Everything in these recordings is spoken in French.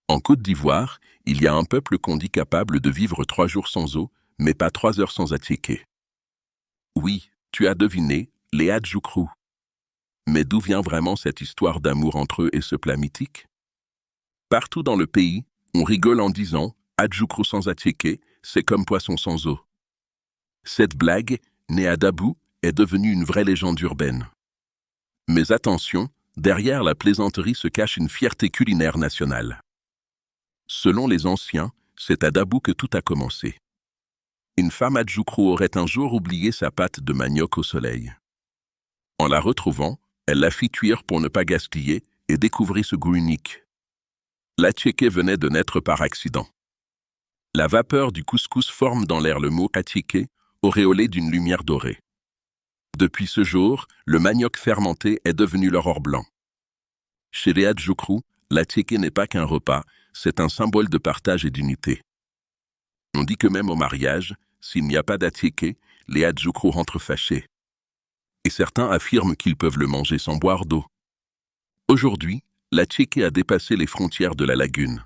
En Côte d'Ivoire, il y a un peuple qu'on dit capable de vivre 3 jours sans eau, mais pas 3 heures sans Attiéké. Oui, tu as deviné, les Adjoukrous. Mais d'où vient vraiment cette histoire d'amour entre eux et ce plat mythique? Partout dans le pays, on rigole en disant « Adjoukrou sans Attiéké, c'est comme poisson sans eau ». Cette blague, née à Dabou, est devenue une vraie légende urbaine. Mais attention, derrière la plaisanterie se cache une fierté culinaire nationale. Selon les anciens, c'est à Dabou que tout a commencé. Une femme Adjoukrou aurait un jour oublié sa pâte de manioc au soleil. En la retrouvant, elle la fit cuire pour ne pas gaspiller et découvrit ce goût unique. L'Attiéké venait de naître par accident. La vapeur du couscous forme dans l'air le mot Attiéké, auréolé d'une lumière dorée. Depuis ce jour, le manioc fermenté est devenu leur or blanc. Chez les Adjoukrous, l'Attiéké n'est pas qu'un repas, c'est un symbole de partage et d'unité. On dit que même au mariage, s'il n'y a pas d'Attiéké, les Adjoukrous rentrent fâchés. Et certains affirment qu'ils peuvent le manger sans boire d'eau. Aujourd'hui, l'Attiéké a dépassé les frontières de la lagune.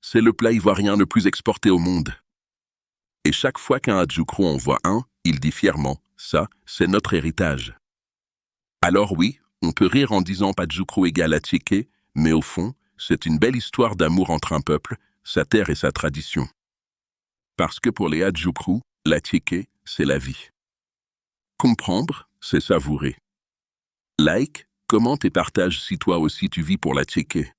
C'est le plat ivoirien le plus exporté au monde. Et chaque fois qu'un Adjoukrou en voit un, il dit fièrement « ça, c'est notre héritage ». Alors oui, on peut rire en disant Adjoukrou égale Attiéké, mais au fond, c'est une belle histoire d'amour entre un peuple, sa terre et sa tradition. Parce que pour les Adjoukrous, l'Attiéké, c'est la vie. Comprendre, c'est savourer. Like, commente et partage si toi aussi tu vis pour l'Attiéké.